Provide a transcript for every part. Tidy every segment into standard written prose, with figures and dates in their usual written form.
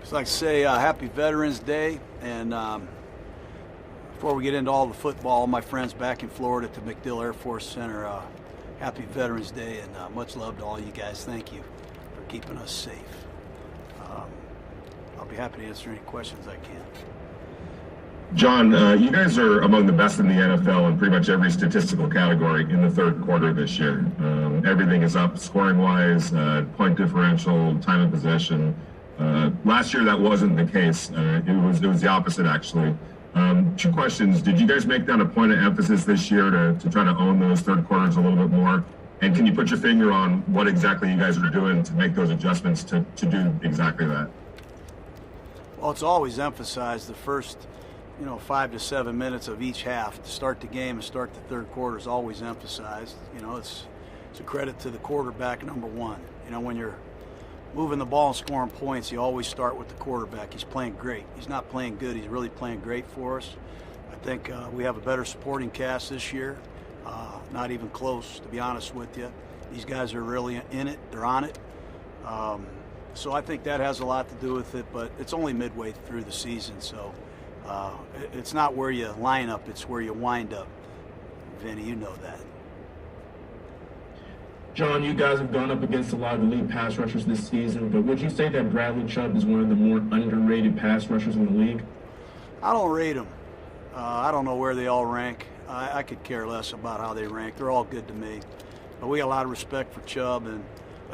I'd like to say happy Veterans Day, and before we get into all the football, my friends back in Florida at the MacDill Air Force Center, happy Veterans Day, and much love to all you guys. Thank you for keeping us safe. I'll be happy to answer any questions I can. John, you guys are among the best in the NFL in pretty much every statistical category in the third quarter this year. Everything is up scoring-wise, point differential, time of possession. Last year that wasn't the case. It was the opposite, actually. Two questions. Did you guys make that a point of emphasis this year to try to own those third quarters a little bit more? And can you put your finger on what exactly you guys are doing to make those adjustments to do exactly that? Well, it's always emphasized the first 5 to 7 minutes of each half to start the game and start the third quarter is always emphasized. It's a credit to the quarterback, number one. When you're moving the ball and scoring points, you always start with the quarterback. He's playing great. He's not playing good. He's really playing great for us. I think we have a better supporting cast this year. Not even close, to be honest with you. These guys are really in it. They're on it. So I think that has a lot to do with it, but it's only midway through the season, so it's not where you line up, it's where you wind up. Vinny, you know that. John, you guys have gone up against a lot of elite pass rushers this season, but would you say that Bradley Chubb is one of the more underrated pass rushers in the league? I don't rate them. I don't know where they all rank. I could care less about how they rank. They're all good to me. But we got a lot of respect for Chubb, and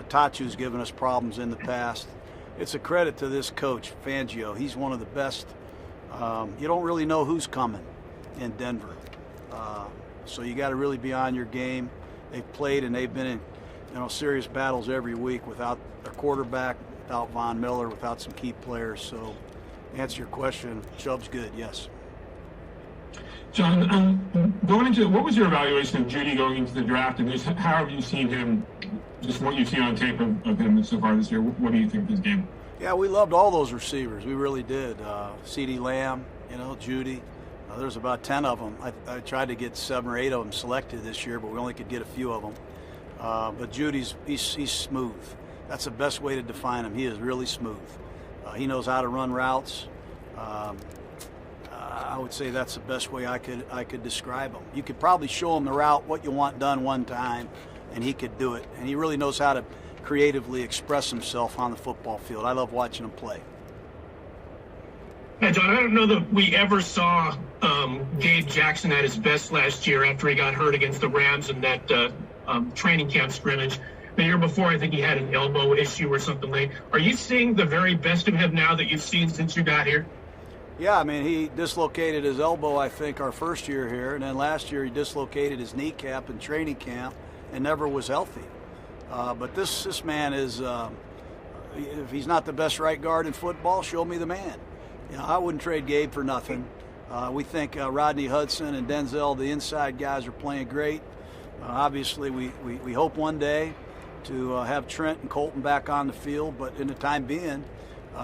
Tachu's given us problems in the past. It's a credit to this coach, Fangio. He's one of the best. You don't really know who's coming in Denver. So you got to really be on your game. They've played and they've been in serious battles every week without their quarterback, without Von Miller, without some key players. So to answer your question, Chubb's good, yes. John, going into what was your evaluation of Judy going into the draft, and just how have you seen him, just what you've seen on tape of him so far this year? What do you think of his game? Yeah, we loved all those receivers. We really did. CeeDee Lamb, Judy. There's about 10 of them. I tried to get 7 or 8 of them selected this year, but we only could get a few of them. But Judy's he's smooth. That's the best way to define him. He is really smooth. He knows how to run routes. I would say that's the best way I could describe him. You could probably show him the route, what you want done one time, and he could do it. And he really knows how to creatively express himself on the football field. I love watching him play. Yeah, John, I don't know that we ever saw Gabe Jackson at his best last year after he got hurt against the Rams in that training camp scrimmage. The year before, I think he had an elbow issue or something like. Are you seeing the very best of him now that you've seen since you got here? Yeah, I mean, he dislocated his elbow, I think, our first year here, and then last year he dislocated his kneecap in training camp and never was healthy. But this man is, if he's not the best right guard in football, show me the man. I wouldn't trade Gabe for nothing. We think Rodney Hudson and Denzel, the inside guys, are playing great. Obviously, we hope one day to have Trent and Colton back on the field, but in the time being,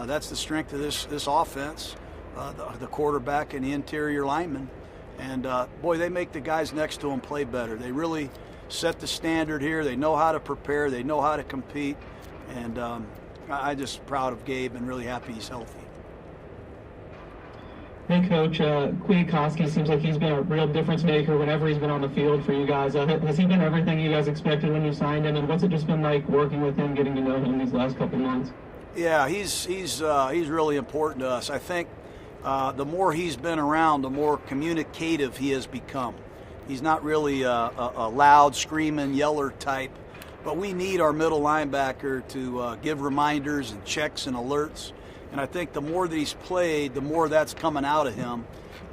that's the strength of this offense, the quarterback and the interior linemen. And, boy, they make the guys next to them play better. They really set the standard here. They know how to prepare. They know how to compete. And I'm just proud of Gabe and really happy he's healthy. Hey, Coach, Kwiatkoski seems like he's been a real difference maker whenever he's been on the field for you guys. Has he been everything you guys expected when you signed him, and what's it just been like working with him, getting to know him these last couple months? Yeah, he's really important to us. I think the more he's been around, the more communicative he has become. He's not really a loud, screaming, yeller type, but we need our middle linebacker to give reminders and checks and alerts. And I think the more that he's played, the more that's coming out of him.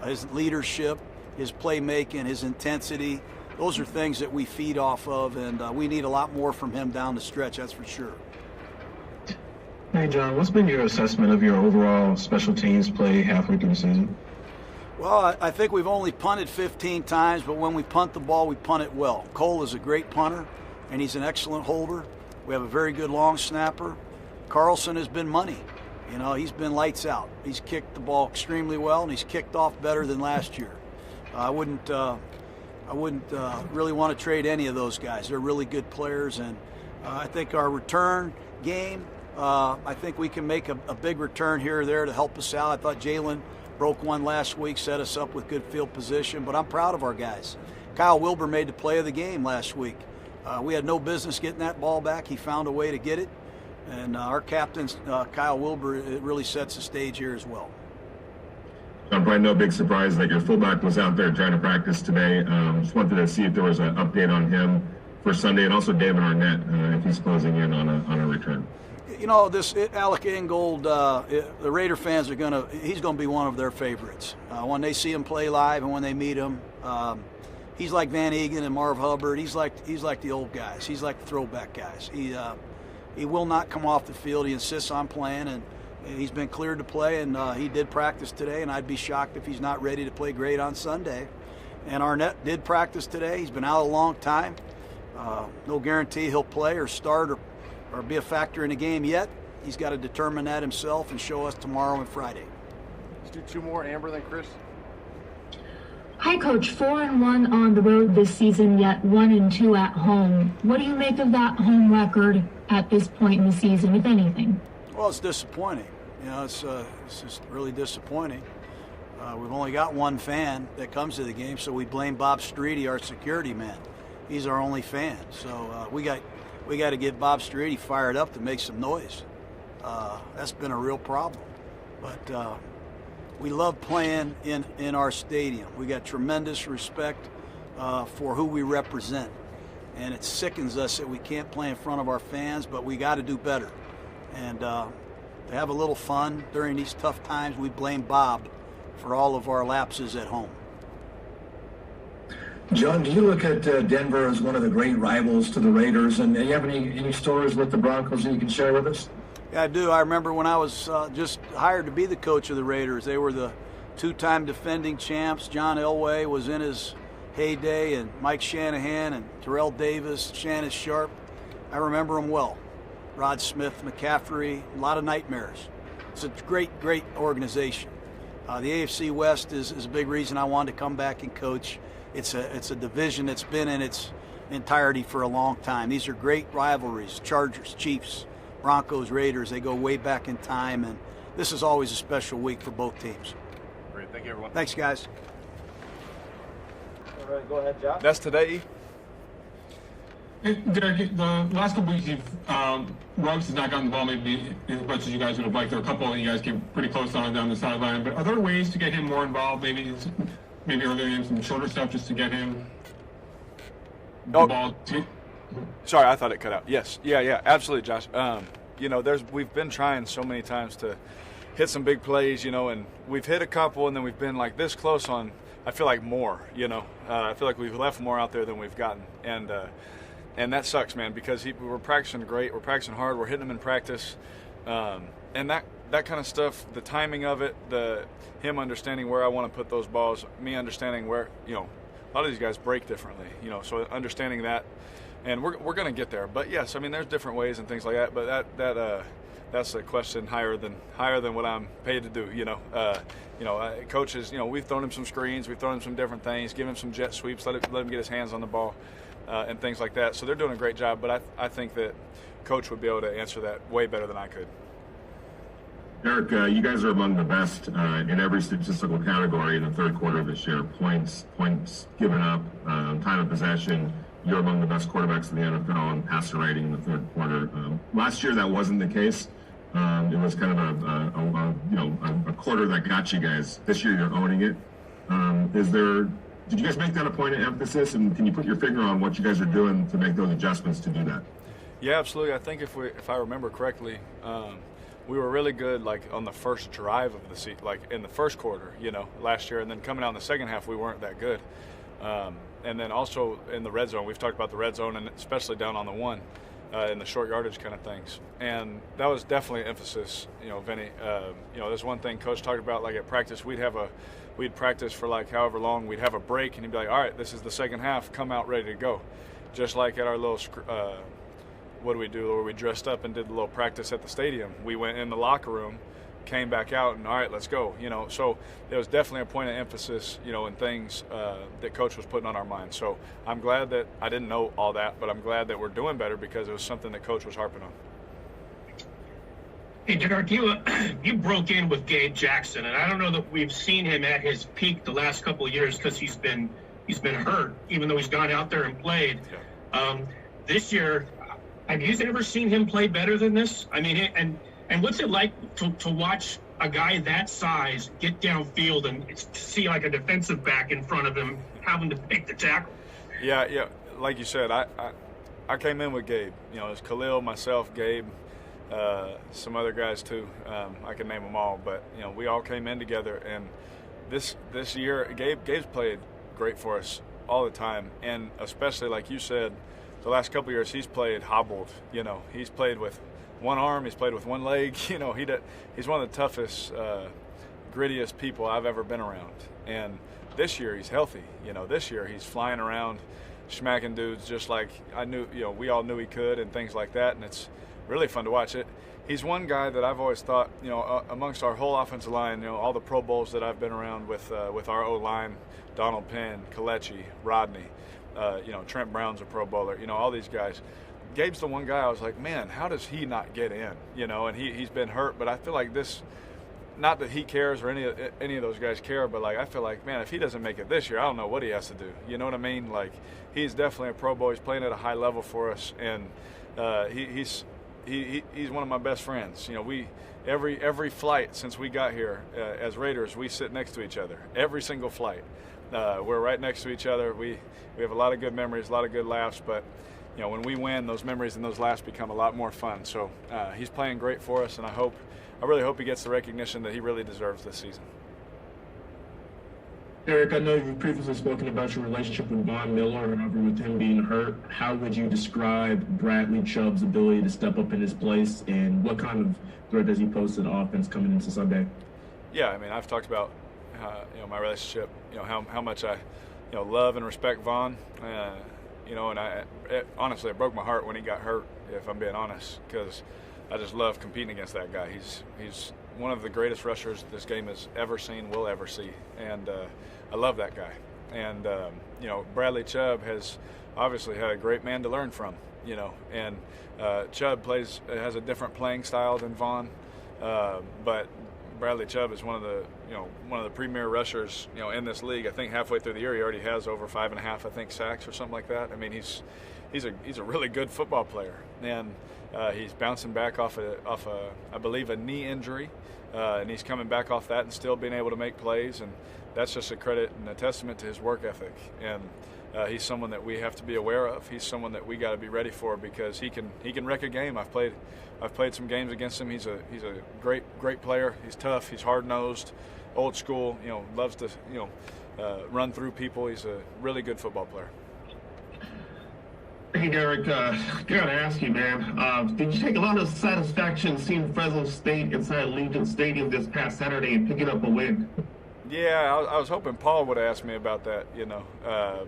His leadership, his playmaking, his intensity, those are things that we feed off of, and we need a lot more from him down the stretch, that's for sure. Hey, John, what's been your assessment of your overall special teams play halfway through the season? Well, I think we've only punted 15 times, but when we punt the ball, we punt it well. Cole is a great punter, and he's an excellent holder. We have a very good long snapper. Carlson has been money. He's been lights out. He's kicked the ball extremely well, and he's kicked off better than last year. I wouldn't really want to trade any of those guys. They're really good players, and I think our return game I think we can make a big return here or there to help us out. I thought Jalen broke one last week, set us up with good field position, but I'm proud of our guys. Kyle Wilbur made the play of the game last week. We had no business getting that ball back. He found a way to get it. And our captain, Kyle Wilbur, it really sets the stage here as well. John, probably no big surprise that your fullback was out there trying to practice today. Just wanted to see if there was an update on him for Sunday, and also Damon Arnett, if he's closing in on a return. You know, Alec Ingold, the Raider fans he's going to be one of their favorites. When they see him play live and when they meet him, he's like Van Egan and Marv Hubbard. He's like the old guys. He's like the throwback guys. He will not come off the field. He insists on playing, and he's been cleared to play, and he did practice today, and I'd be shocked if he's not ready to play great on Sunday. And Arnett did practice today. He's been out a long time. No guarantee he'll play or start or be a factor in the game yet. He's got to determine that himself and show us tomorrow and Friday. Let's do two more, Amber, then Chris. Hi, Coach. 4-1 on the road this season, yet 1-2 at home. What do you make of that home record at this point in the season, if anything? Well, it's disappointing. You know, it's just really disappointing. We've only got one fan that comes to the game, so we blame Bob Streety, our security man. He's our only fan. So we got to get Bob Streety fired up to make some noise. That's been a real problem. But we love playing in our stadium. We got tremendous respect for who we represent. And it sickens us that we can't play in front of our fans, but we got to do better. And to have a little fun during these tough times, we blame Bob for all of our lapses at home. John, do you look at Denver as one of the great rivals to the Raiders? And do you have any stories with the Broncos that you can share with us? Yeah, I do. I remember when I was just hired to be the coach of the Raiders. They were the two-time defending champs. John Elway was in his heyday, and Mike Shanahan and Terrell Davis, Shannon Sharp. I remember them well. Rod Smith, McCaffrey, a lot of nightmares. It's a great, great organization. The AFC West is a big reason I wanted to come back and coach. It's a division that's been in its entirety for a long time. These are great rivalries. Chargers, Chiefs, Broncos, Raiders, they go way back in time, and this is always a special week for both teams. Great. Thank you, everyone. Thanks, guys. All right, go ahead, Josh. That's today. Derek, the last couple weeks, Ruggs has not gotten the ball maybe as much as you guys would have liked. There were a couple, and you guys came pretty close on down the sideline. But are there ways to get him more involved? Maybe earlier in some shorter stuff just to get him the ball too? Sorry, I thought it cut out. Yes, yeah, absolutely, Josh. We've been trying so many times to hit some big plays, and we've hit a couple, and then we've been like this close on. I feel like more, I feel like we've left more out there than we've gotten, and that sucks, man, because we're practicing great, we're practicing hard, we're hitting them in practice, and that kind of stuff, the timing of it, him understanding where I want to put those balls, me understanding where, a lot of these guys break differently, so understanding that, and we're going to get there. But yes, I mean, there's different ways and things like that, but that's a question higher than what I'm paid to do, coaches, we've thrown him some screens, we've thrown him some different things, given him some jet sweeps, let him get his hands on the ball. And things like that. So they're doing a great job, but I think that Coach would be able to answer that way better than I could. Derek, you guys are among the best in every statistical category in the third quarter of this year. Points given up, time of possession. You're among the best quarterbacks in the NFL in passer rating in the third quarter. Last year that wasn't the case. It was kind of a quarter that got you guys. This year you're owning it. Did you guys make that a point of emphasis, and can you put your finger on what you guys are doing to make those adjustments to do that? Yeah, absolutely. I think if I remember correctly, we were really good like on the first drive of the season, like in the first quarter, last year, and then coming out in the second half, we weren't that good. And then also in the red zone, we've talked about the red zone, and especially down on the one, in the short yardage kind of things. And that was definitely an emphasis, Vinny. There's one thing Coach talked about, like at practice, we'd practice for like however long, we'd have a break, and he'd be like, all right, this is the second half, come out ready to go. Just like at our little, what do we do, where we dressed up and did a little practice at the stadium. We went in the locker room, came back out, and all right, let's go. So it was definitely a point of emphasis, and things that Coach was putting on our minds. So I'm glad that I didn't know all that, but I'm glad that we're doing better because it was something that Coach was harping on. Hey, Derek, you broke in with Gabe Jackson, and I don't know that we've seen him at his peak the last couple of years because he's been hurt, even though he's gone out there and played. This year, have you ever seen him play better than this? I mean, and what's it like to watch a guy that size get downfield and see like a defensive back in front of him having to make the tackle? Yeah. Like you said, I came in with Gabe. You know, it was Khalil, myself, Gabe, some other guys too. I can name them all, but you know, we all came in together. And this year, Gabe's played great for us all the time, and especially like you said, the last couple of years he's played hobbled. You know, he's played with one arm, he's played with one leg. You know, he's one of the toughest, grittiest people I've ever been around. And this year he's healthy. You know, this year he's flying around, smacking dudes just like we all knew he could, and things like that. And it's really fun to watch it. He's one guy that I've always thought, you know, amongst our whole offensive line, you know, all the Pro Bowls that I've been around with our O-line, Donald Penn, Kalechi, Rodney, you know, Trent Brown's a Pro Bowler, you know, all these guys. Gabe's the one guy I was like, man, how does he not get in? You know, and he's been hurt, but I feel like this, not that he cares or any of those guys care, but like I feel like, man, if he doesn't make it this year, I don't know what he has to do. You know what I mean? Like, he's definitely a Pro Bowl. He's playing at a high level for us, and he's one of my best friends. You know, we every flight since we got here as Raiders, we sit next to each other. Every single flight, we're right next to each other. We have a lot of good memories, a lot of good laughs, but you know, when we win, those memories and those laughs become a lot more fun. So he's playing great for us, and I really hope he gets the recognition that he really deserves this season. Eric, I know you've previously spoken about your relationship with Von Miller, however, with him being hurt. How would you describe Bradley Chubb's ability to step up in his place, and what kind of threat does he pose to the offense coming into Sunday? Yeah, I mean, I've talked about you know, my relationship, you know, how much I, you know, love and respect Von. You know, and honestly, it broke my heart when he got hurt, if I'm being honest, because I just love competing against that guy. He's one of the greatest rushers this game has ever seen, will ever see, and I love that guy. And you know, Bradley Chubb has obviously had a great man to learn from. You know, and Chubb has a different playing style than Von, but Bradley Chubb is one of the premier rushers, you know, in this league. I think halfway through the year he already has over 5.5, I think, sacks or something like that. I mean, he's a really good football player, and he's bouncing back off I believe a knee injury, and he's coming back off that and still being able to make plays, and that's just a credit and a testament to his work ethic. And he's someone that we have to be aware of. He's someone that we got to be ready for, because he can wreck a game. I've played some games against him. He's a great player. He's tough. He's hard-nosed, old school. You know, loves to run through people. He's a really good football player. Hey, Derek, gotta ask you, man. Did you take a lot of satisfaction seeing Fresno State inside Allegiant Stadium this past Saturday and picking up a win? Yeah, I was hoping Paul would ask me about that, you know.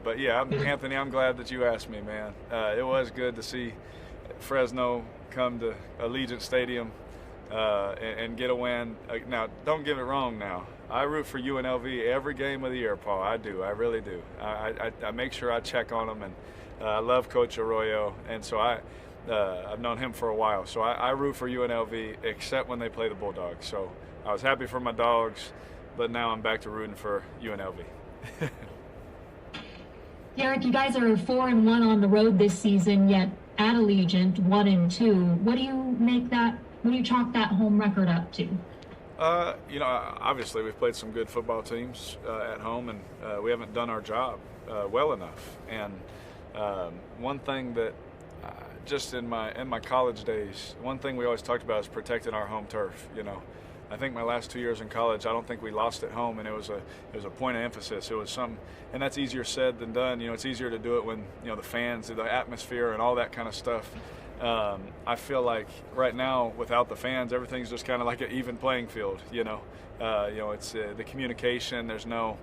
But yeah, Anthony, I'm glad that you asked me, man. It was good to see Fresno come to Allegiant Stadium and get a win. Now, don't get it wrong now. I root for UNLV every game of the year, Paul. I do. I really do. I make sure I check on them, and I love Coach Arroyo, and so I've known him for a while. So I root for UNLV except when they play the Bulldogs. So I was happy for my Dogs, but now I'm back to rooting for UNLV. Derek, you guys are 4-1 on the road this season, yet at Allegiant 1-2. What do you chalk that home record up to? You know, obviously we've played some good football teams at home, and we haven't done our job well enough. And one thing that just in my college days, one thing we always talked about is protecting our home turf. You know, I think my last 2 years in college, I don't think we lost at home, and it was a point of emphasis. It was and that's easier said than done. You know, it's easier to do it when, you know, the fans, the atmosphere, and all that kind of stuff. I feel like right now, without the fans, everything's just kind of like an even playing field. You know, it's the communication. There's no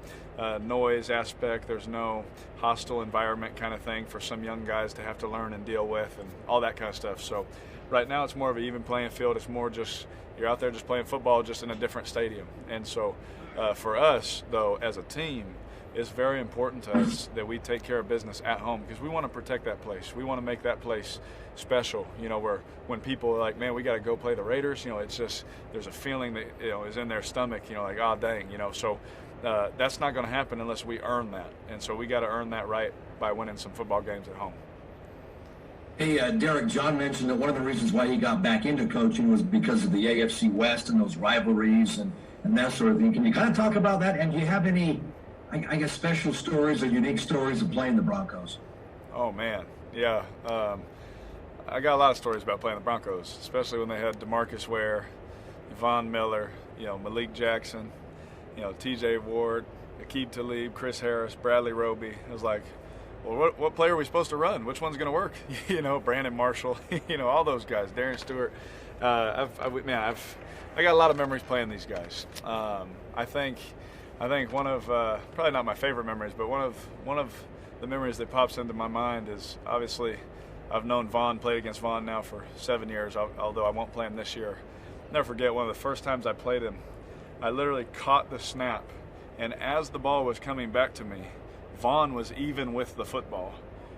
noise aspect. There's no hostile environment kind of thing for some young guys to have to learn and deal with, and all that kind of stuff. So right now, it's more of an even playing field. It's more just you're out there just playing football, just in a different stadium. And so for us, though, as a team, it's very important to us that we take care of business at home because we want to protect that place. We want to make that place special, where when people are like, man, we got to go play the Raiders, it's just, there's a feeling that, is in their stomach, like, oh, dang, so that's not going to happen unless we earn that. And so we got to earn that right by winning some football games at home. Hey, Derek, John mentioned that one of the reasons why he got back into coaching was because of the AFC West and those rivalries and that sort of thing. Can you kind of talk about that? And do you have any, I guess, special stories or unique stories of playing the Broncos? Oh, man. Yeah. I got a lot of stories about playing the Broncos, especially when they had DeMarcus Ware, Von Miller, Malik Jackson, TJ Ward, Aqib Talib, Chris Harris, Bradley Roby. It was like, well, what player are we supposed to run? Which one's going to work? Brandon Marshall, all those guys, Darren Stewart. I got a lot of memories playing these guys. I think one of probably not my favorite memories, but one of the memories that pops into my mind is obviously I've known Vaughn, played against Vaughn now for 7 years, although I won't play him this year. Never forget one of the first times I played him, I literally caught the snap, and as the ball was coming back to me, Vaughn was even with the football.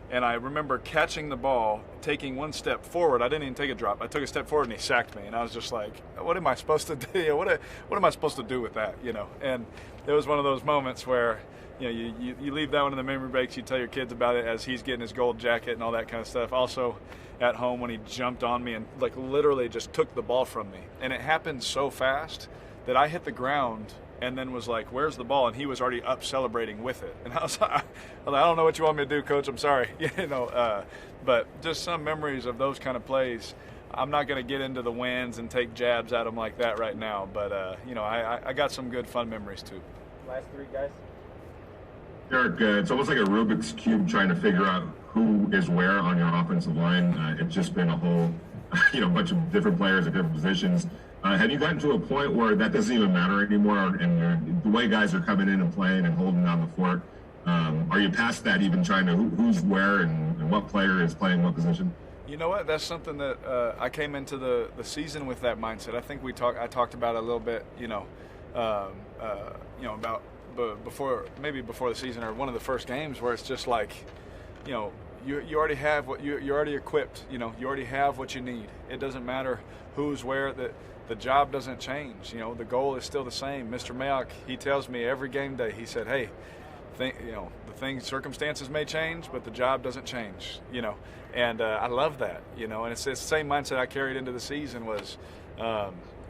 And I remember catching the ball, taking one step forward. I didn't even take a drop. I took a step forward and he sacked me. And I was just like, what am I supposed to do? What am I supposed to do with that? And it was one of those moments where, you leave that one in the memory banks. You tell your kids about it as he's getting his gold jacket and all that kind of stuff. Also at home when he jumped on me and like literally just took the ball from me. And it happened so fast that I hit the ground and then was like, where's the ball? And he was already up celebrating with it. And I was like, I don't know what you want me to do, Coach. I'm sorry. But just some memories of those kind of plays. I'm not going to get into the wins and take jabs at them like that right now. But, I got some good fun memories too. Last three, guys. Derek, it's almost like a Rubik's Cube trying to figure out who is where on your offensive line. It's just been a whole, bunch of different players at different positions. Have you gotten to a point where that doesn't even matter anymore, and the way guys are coming in and playing and holding down the fort? Are you past that, even trying to who's where and what player is playing what position? You know what? That's something that I came into the season with that mindset. I think I talked about it a little bit, about before the season or one of the first games where it's just like, you already have what you're already equipped. You already have what you need. It doesn't matter who's where. The job doesn't change. The goal is still the same. Mr. Mayock, he tells me every game day, he said, hey, circumstances may change, but the job doesn't change, and I love that, and it's the same mindset I carried into the season was,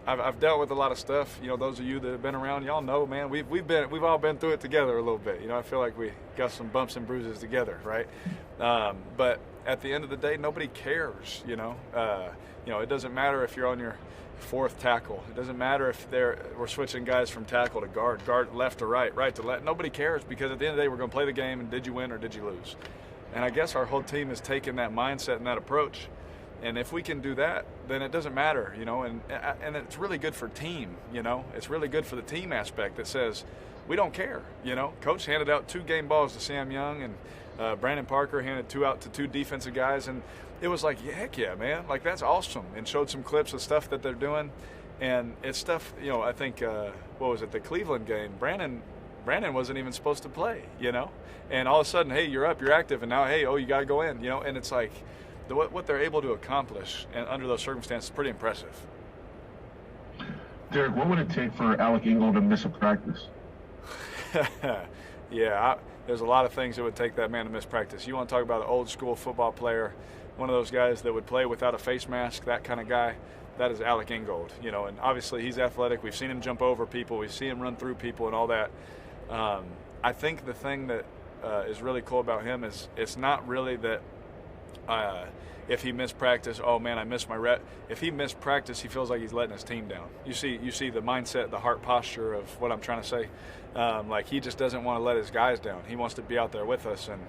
I've dealt with a lot of stuff, those of you that have been around, y'all know, man, we've all been through it together a little bit, I feel like we got some bumps and bruises together, right? But at the end of the day, nobody cares, it doesn't matter if you're on your fourth tackle. It doesn't matter if we're switching guys from tackle to guard left to right to left. Nobody cares because at the end of the day, we're going to play the game and did you win or did you lose? And I guess our whole team has taken that mindset and that approach. And if we can do that, then it doesn't matter, and it's really good for team, It's really good for the team aspect that says we don't care, Coach handed out 2 game balls to Sam Young and Brandon Parker handed 2 out to 2 defensive guys, and it was like, heck yeah, man, like that's awesome, and showed some clips of stuff that they're doing, and it's stuff, I think, what was it, the Cleveland game, Brandon wasn't even supposed to play, and all of a sudden, hey, you're up, you're active, and now, hey, you got to go in, and it's like what they're able to accomplish and under those circumstances is pretty impressive. Derek, what would it take for Alec Ingold to miss a practice? Yeah, there's a lot of things that would take that man to miss practice. You want to talk about an old school football player, one of those guys that would play without a face mask, that kind of guy, that is Alec Ingold, and obviously he's athletic. We've seen him jump over people. We've seen him run through people and all that. I think the thing that is really cool about him is it's not really that if he missed practice, oh man, I missed my rep. If he missed practice, he feels like he's letting his team down. You see the mindset, the heart posture of what I'm trying to say. Like he just doesn't want to let his guys down. He wants to be out there with us, and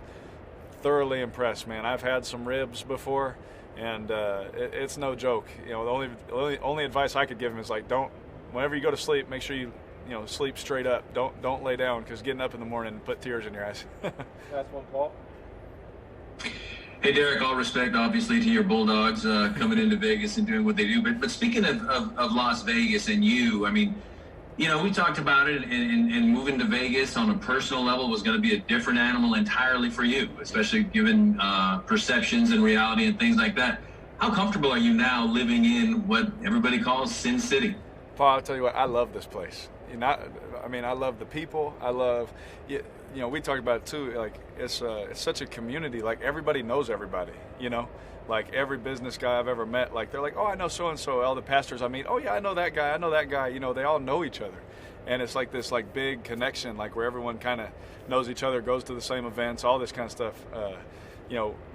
thoroughly impressed, man. I've had some ribs before, and it's no joke. The only advice I could give him is like, whenever you go to sleep, make sure you sleep straight up. Don't lay down, because getting up in the morning put tears in your eyes. Last one, Paul. Hey, Derek, all respect, obviously, to your Bulldogs coming into Vegas and doing what they do. But speaking of Las Vegas and you, I mean, we talked about it, and moving to Vegas on a personal level was going to be a different animal entirely for you, especially given perceptions and reality and things like that. How comfortable are you now living in what everybody calls Sin City? Paul, I'll tell you what, I love this place. I love the people. I love, we talked about it too. Like it's such a community. Like everybody knows everybody. Like every business guy I've ever met, like they're like, oh, I know so and so. All the pastors I meet, oh yeah, I know that guy. I know that guy. They all know each other, and it's like this like big connection, like where everyone kind of knows each other, goes to the same events, all this kind of stuff.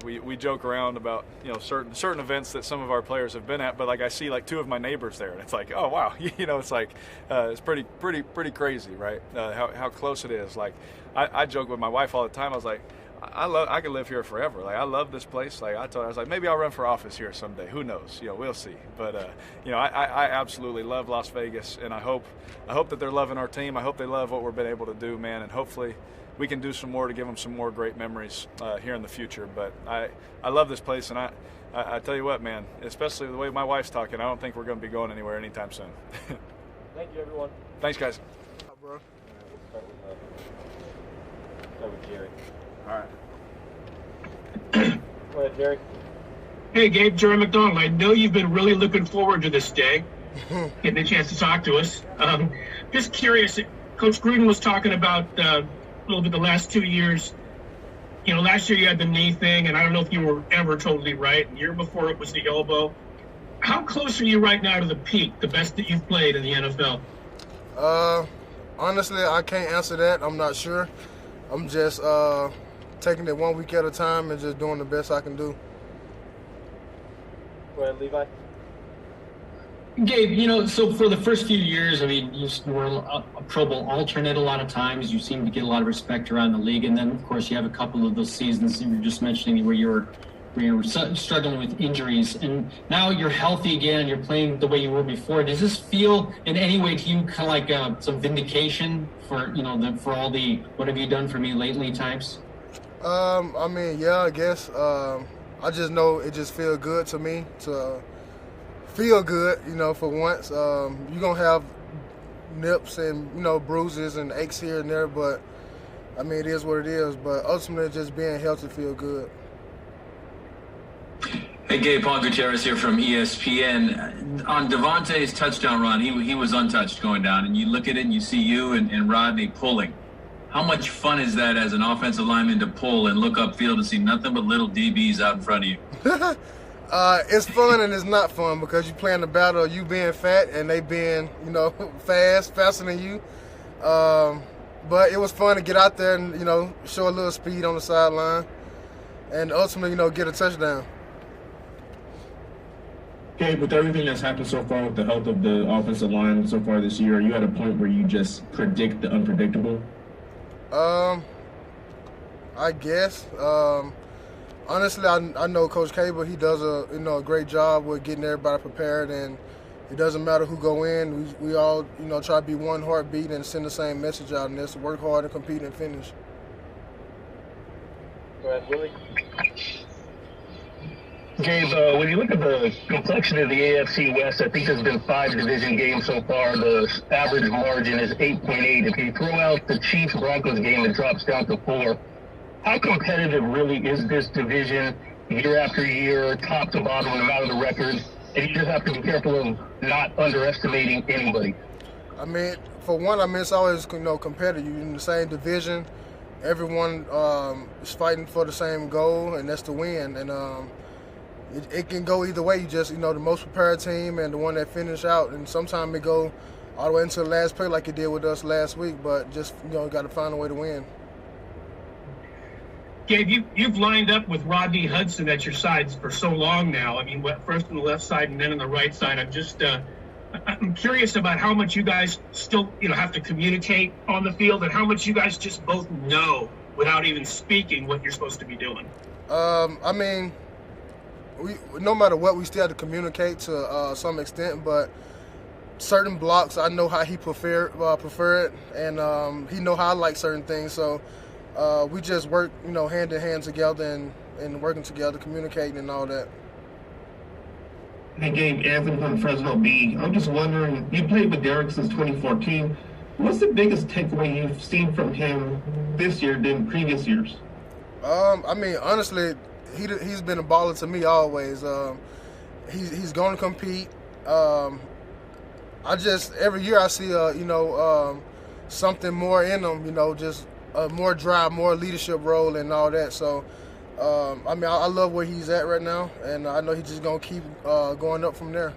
We joke around about certain events that some of our players have been at, but like I see like two of my neighbors there, and it's like, oh wow, it's like it's pretty crazy, right? How close it is. Like I joke with my wife all the time. I was like, I could live here forever. Like I love this place. Like I was like, maybe I'll run for office here someday. Who knows? We'll see. But I absolutely love Las Vegas, and I hope that they're loving our team. I hope they love what we've been able to do, man, and hopefully we can do some more to give them some more great memories here in the future. But I love this place, and I tell you what, man, especially the way my wife's talking, I don't think we're going to be going anywhere anytime soon. Thank you, everyone. Thanks, guys. Bro. All right, we'll start with Jerry. All right. Go ahead, Jerry. Hey, Gabe, Jerry McDonald. I know you've been really looking forward to this day, getting a chance to talk to us. Just curious, Coach Gruden was talking about a little bit the last 2 years. Last year you had the knee thing, and I don't know if you were ever totally right. The year before it was the elbow. How close are you right now to the peak, the best that you've played in the NFL? Honestly, I can't answer that. I'm not sure. I'm just taking it 1 week at a time and just doing the best I can do. Go ahead, Levi. Gabe, so for the first few years, you were a Pro Bowl alternate a lot of times. You seemed to get a lot of respect around the league. And then, of course, you have a couple of those seasons you were just mentioning where you were struggling with injuries. And now you're healthy again and you're playing the way you were before. Does this feel in any way to you kind of like some vindication for, for all the what have you done for me lately types? Yeah, I guess. I just know it just feels good to me to feel good, for once. You're going to have nips and, bruises and aches here and there, but, it is what it is. But ultimately, just being healthy feel good. Hey, Gabe, Paul Gutierrez here from ESPN. On Devontae's touchdown run, he was untouched going down, and you look at it and you see you and Rodney pulling. How much fun is that as an offensive lineman to pull and look upfield and see nothing but little DBs out in front of you? It's fun and it's not fun because you're playing the battle of you being fat and they being, faster than you. But it was fun to get out there and, show a little speed on the sideline and ultimately, get a touchdown. Gabe, with everything that's happened so far with the health of the offensive line so far this year, are you at a point where you just predict the unpredictable? I guess. Honestly, I know Coach Cable. He does a great job with getting everybody prepared, and it doesn't matter who go in. We all try to be one heartbeat and send the same message out, and that's work hard and compete and finish. Go ahead, Willie. Gabe, when you look at the complexion of the AFC West, I think there's been 5 division games so far. The average margin is 8.8. If you throw out the Chiefs-Broncos game, it drops down to 4. How competitive really is this division year after year, top to bottom, no matter the record? And you just have to be careful of not underestimating anybody. For one, it's always competitive. You're in the same division. Everyone is fighting for the same goal, and that's to win. And it can go either way. You just the most prepared team and the one that finish out. And sometimes it go all the way into the last play like it did with us last week. But just got to find a way to win. Gabe, you've lined up with Rodney Hudson at your sides for so long now. First on the left side and then on the right side. I'm curious about how much you guys still, have to communicate on the field and how much you guys just both know without even speaking what you're supposed to be doing. We no matter what, we still have to communicate to some extent, but certain blocks, I know how he prefer it, and he know how I like certain things, so we just work, hand in hand together and working together, communicating and all that. Hey, Gabe, Anthony from Fresno B. I'm just wondering, you played with Derek since 2014. What's the biggest takeaway you've seen from him this year than previous years? I mean, honestly, he's been a baller to me always. He's going to compete. Every year I see something more in him. Just more drive, more leadership role, and all that. So, I love where he's at right now, and I know he's just gonna keep going up from there.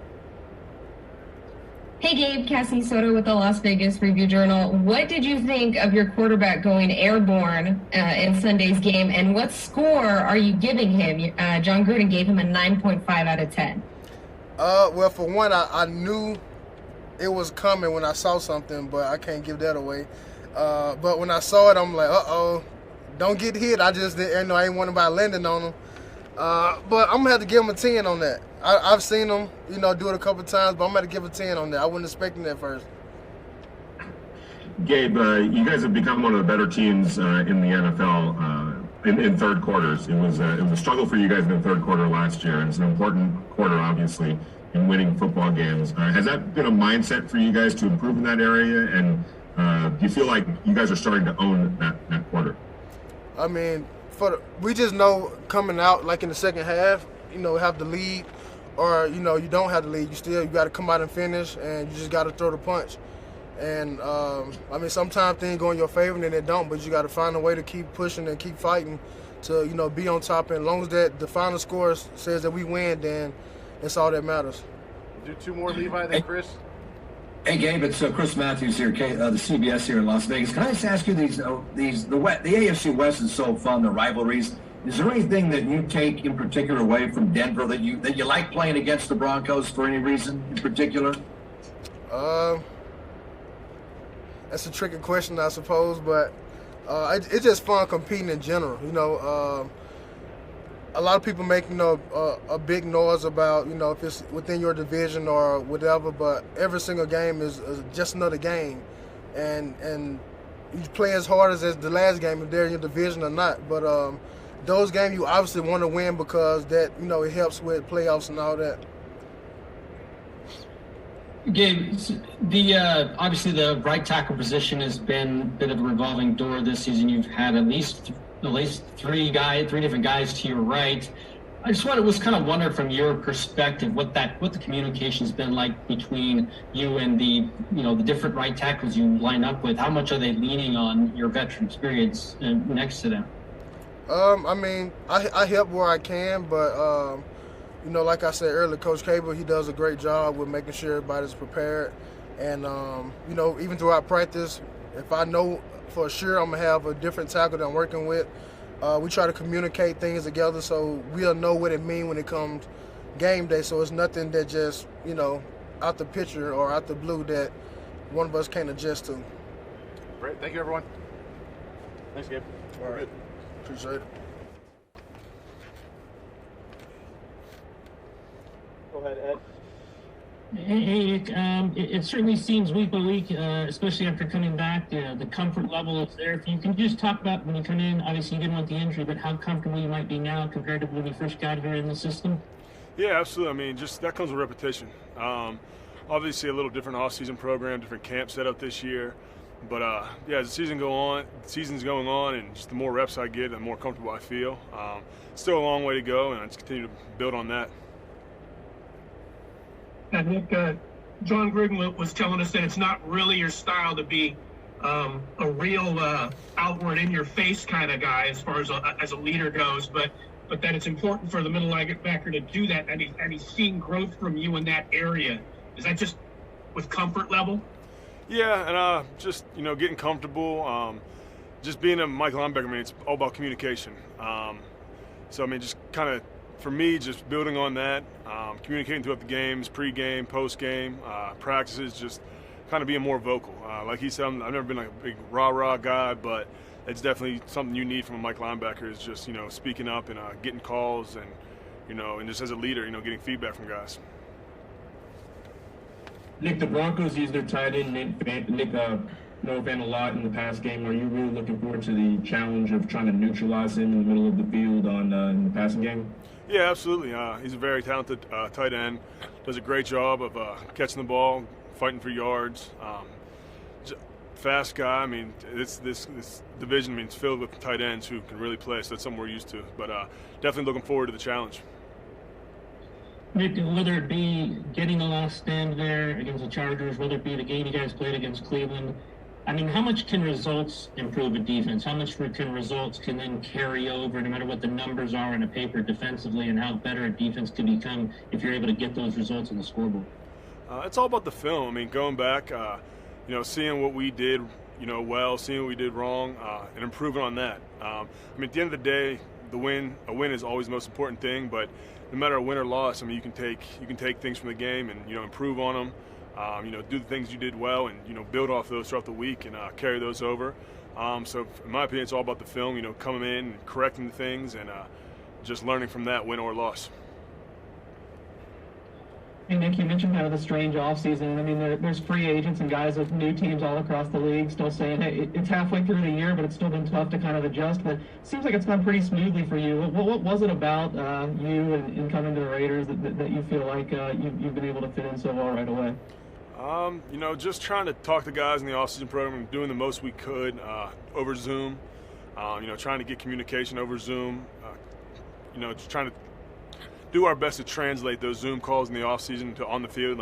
Hey Gabe, Cassie Soto with the Las Vegas Review-Journal. What did you think of your quarterback going airborne in Sunday's game, and what score are you giving him? John Gruden gave him a 9.5 out of 10. Well, for one, I knew it was coming when I saw something, but I can't give that away. But when I saw it, I'm like, uh-oh, don't get hit. I just didn't, I ain't worried about landing on him. But I'm going to have to give him a 10 on that. I've seen him, do it a couple times, but I'm going to give a 10 on that. I wasn't expecting that first. Gabe, you guys have become one of the better teams in the NFL in third quarters. It was a struggle for you guys in the third quarter last year, and it's an important quarter, obviously, in winning football games. Has that been a mindset for you guys to improve in that area? And do you feel like you guys are starting to own that quarter? I mean, we just know coming out, like in the second half, have the lead, or, you don't have the lead. You got to come out and finish, and you just got to throw the punch. And, sometimes things go in your favor and then they don't, but you got to find a way to keep pushing and keep fighting to, be on top. And as long as the final score says that we win, then that's all that matters. Do two more, Levi, than Chris. Hey, Gabe, it's Chris Matthews here, the CBS here in Las Vegas. Can I just ask you the AFC West is so fun, the rivalries. Is there anything that you take in particular away from Denver that you like playing against the Broncos for any reason in particular? That's a tricky question, I suppose, but it's just fun competing in general. A lot of people make a big noise about if it's within your division or whatever, but every single game is just another game, and you play as hard as the last game if they're in your division or not. But those games you obviously want to win because that it helps with playoffs and all that. Gabe, obviously the right tackle position has been a bit of a revolving door this season. You've had at least three different guys to your right. I just was kind of wondering from your perspective what the communication's been like between you and the different right tackles you line up with. How much are they leaning on your veteran experience next to them? I help where I can, but like I said earlier, Coach Cable, he does a great job with making sure everybody's prepared. And, even throughout practice, if I know for sure I'm going to have a different tackle that I'm working with, we try to communicate things together so we'll know what it means when it comes game day. So it's nothing that just, out the picture or out the blue that one of us can't adjust to. Great. Thank you, everyone. Thanks, Gabe. All right. Appreciate it. Go ahead, Ed. Hey, it certainly seems week by week, especially after coming back, the comfort level is there. If you can just talk about when you come in, obviously you didn't want the injury, but how comfortable you might be now compared to when you first got here in the system? Yeah, absolutely. Just that comes with repetition. Obviously a little different off-season program, different camp setup this year. But, as the season's going on, and just the more reps I get, the more comfortable I feel. Still a long way to go, and I just continue to build on that. And Nick, John Gruden was telling us that it's not really your style to be a real outward, in-your-face kind of guy as far as a leader goes, but that it's important for the middle linebacker to do that, and he's seeing growth from you in that area. Is that just with comfort level? Yeah, and just getting comfortable. Just being a Mike linebacker, it's all about communication. Just kind of. For me, just building on that, communicating throughout the games, pre-game, post-game, practices, just kind of being more vocal. Like he said, I've never been like a big rah-rah guy, but it's definitely something you need from a Mike linebacker is just, speaking up and getting calls and, and just as a leader, getting feedback from guys. Nick, the Broncos use their tight end, Nick Novan a lot in the past game. Are you really looking forward to the challenge of trying to neutralize him in the middle of the field in the passing game? Yeah, absolutely. He's a very talented tight end. Does a great job of catching the ball, fighting for yards. Fast guy. I mean, this division means filled with tight ends who can really play. So that's something we're used to. But definitely looking forward to the challenge. Nick, whether it be getting the last stand there against the Chargers, whether it be the game you guys played against Cleveland, I mean, how much can results improve a defense? How much can results can then carry over, no matter what the numbers are on a paper defensively, and how better a defense can become if you're able to get those results in the scoreboard? It's all about the film. I mean, going back, seeing what we did, well, seeing what we did wrong, and improving on that. I mean, at the end of the day, a win is always the most important thing. But no matter a win or loss, I mean, you can take things from the game and improve on them. Do the things you did well and build off those throughout the week and carry those over. So in my opinion, it's all about the film. Coming in and correcting the things and just learning from that, win or loss. Hey, Nick, you mentioned kind of the strange offseason. I mean, there's free agents and guys with new teams all across the league still saying, hey, it's halfway through the year, but it's still been tough to kind of adjust. But it seems like it's gone pretty smoothly for you. What was it about you and coming to the Raiders that you feel like you've been able to fit in so well right away? Just trying to talk to guys in the offseason program, doing the most we could over Zoom, trying to get communication over Zoom, just trying to do our best to translate those Zoom calls in the offseason to on the field,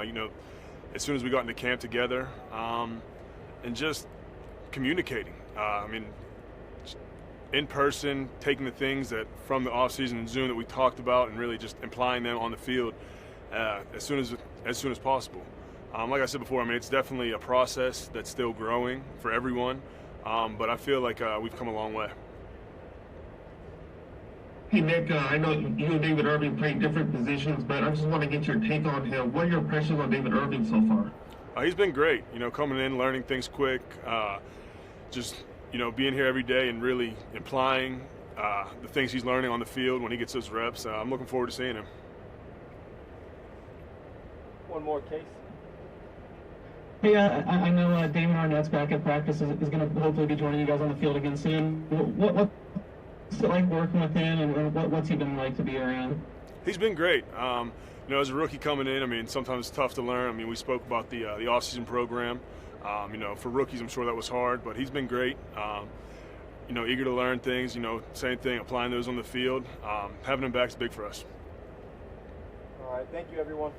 as soon as we got into camp together, and just communicating. In person, taking the things that from the offseason and Zoom that we talked about and really just applying them on the field as soon as possible. Like I said before, I mean, it's definitely a process that's still growing for everyone, but I feel like we've come a long way. Hey, Nick, I know you and David Irving play different positions, but I just want to get your take on him. What are your impressions on David Irving so far? He's been great, coming in, learning things quick, being here every day and really applying the things he's learning on the field when he gets those reps. I'm looking forward to seeing him. One more case. Hey, I know Damon Arnett's back at practice is going to hopefully be joining you guys on the field again soon. What's it like working with him, and what's he been like to be around? He's been great. As a rookie coming in, I mean, sometimes it's tough to learn. I mean, we spoke about the off-season program. For rookies, I'm sure that was hard, but he's been great. Eager to learn things. Same thing, applying those on the field. Having him back is big for us. All right, thank you, everyone.